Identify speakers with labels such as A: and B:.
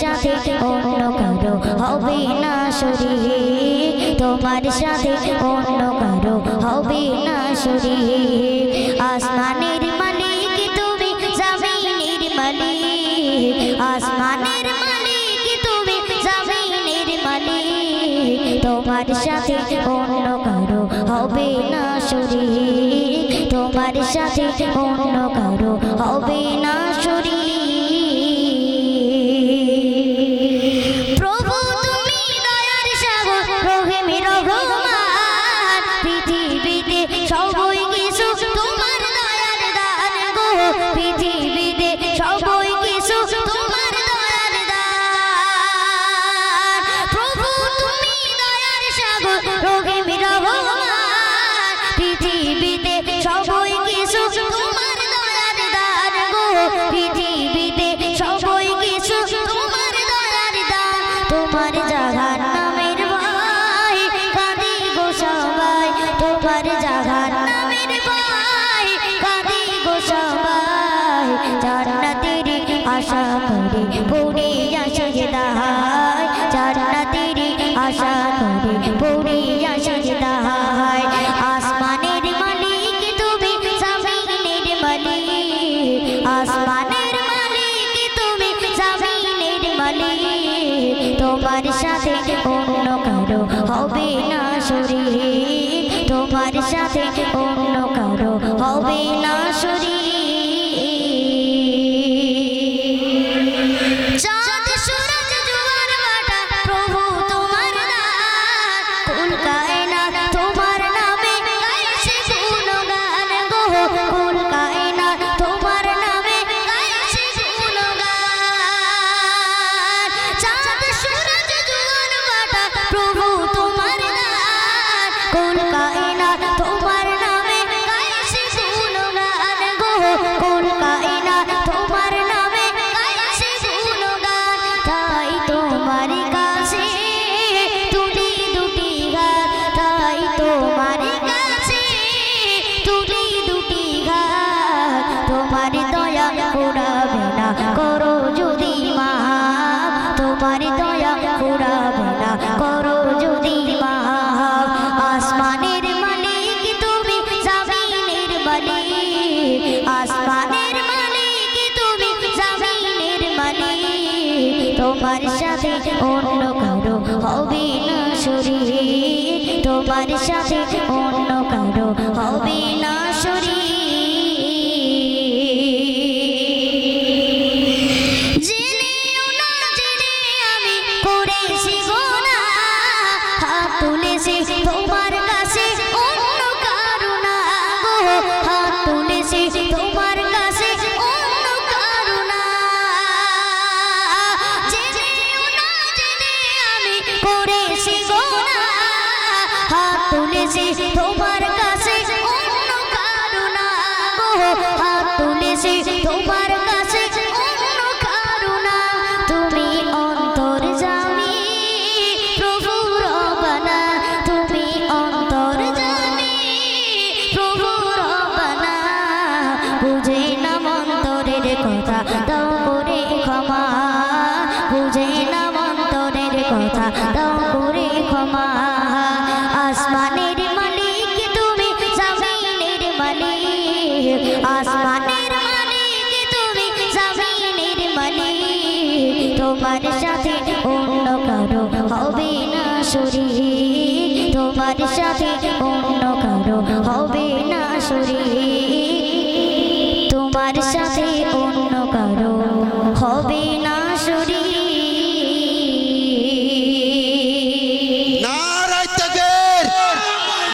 A: সাথে অন্য কারো হবে না শরীক, তোমার সাথে অন্য কারো হবে না শরীক। আসমানের মালিক তুমি, জমিনের মালিক, আসমানের মালিক তুমি, জমিনের মালিক, তোমার সাথে অন্য কারো হবে না শরীক, তোমার সাথে অন্য কারো হবে না শরীক। প্রভু তুমি দয়ার সাগর, রহিম রহমান, পৃথিবীতে সবই কিছু তোমার দয়ার দান গো, পৃথিবীতে সবই কিছু তোমার দয়ার দান। প্রভু তুমি দয়ার সাগর, রহিম রহমান, পৃথিবীতে সবই কিছু তোমার দয়ার দান গো, পৃথিবীতে সবই কিছু তোমার দয়ার দান। তোমার জাহান্নামের ভয় কাঁদে গো সবাই, তোমার জাহান্নামের ভয় কাঁদে গো সবাই, জান্নাতের আশা করে পড়ে আসে দায়, জান্নাতের আশা করে পড়ে আসে দায়। আসমানের মালিক তুমি, জমিনের মালিক, আসমানের মালিক তুমি, জমিনের মালিক, তোমার সাথে অন্য কারো হবে না শরীক, তোমার সাথে অন্য কারো হবে না শরীক। চাঁদ সূরজ জোয়ার ভাটা প্রভু তোমার দান, কুল কায়নাত তোমার নামে গাইছে গুণগান গো, কুল কায়নাত তোমার নামে গাইছে গুণগান। চাঁদ সূরজ জোয়ার ভাটা প্রভু তোমার দান, কুল কায়নাত তোমার নামে গাইছে গুণগান গো, কুল কায়নাত তোমার নামে গাইছে গুণগান। তাই তোমার কাছে তুলি দুটি গান, তাই তোমার কাছে তুলি দুটি গান। তোমার দয়া ফুরাবে না করো যদি মাফ, তোমার দয়া ফুরাবে না করো যদি মাফ। আসমানের মালিক তুমি, জমিনের মালিক, আসমানের মালিক তুমি, জমিনের মালিক, তোমার সাথে অন্য কারো হবে না শরীক, তোমার সাথে অন্য কারো হবে না শরীক। জেনেও না জেনে আমি করেছি গুনাহ, হাত তুলেছি তোমার কাছে অন্য কারো না গো, হাত তুলেছি তোমার কাছে অন্য কারো না। জেনেও না জেনে আমি করেছি গুনাহ, হাত তুলেছি তোমার কাছে অন্য কারো না গো, হাত তুলেছি তোমার কাছে অন্য কারো না। তুমি অন্তর্যামী প্রভু রব্বানা, তুমি অন্তর্যামী প্রভু রব্বানা, বুঝে না অন্তরের কথা দাও করে ক্ষমা, বুঝে না অন্তরের কথা দাও করে ক্ষমা। আসমানের মালিক তুমি, জমিনের মালিক, আসমানের মালিক তুমি, জমিনের মালিক, তোমার সাথে অন্য কারো হবে না শরীক, তোমার সাথে অন্য কারো হবে না শরীক, তোমার সাথে অন্য কারো হবে না।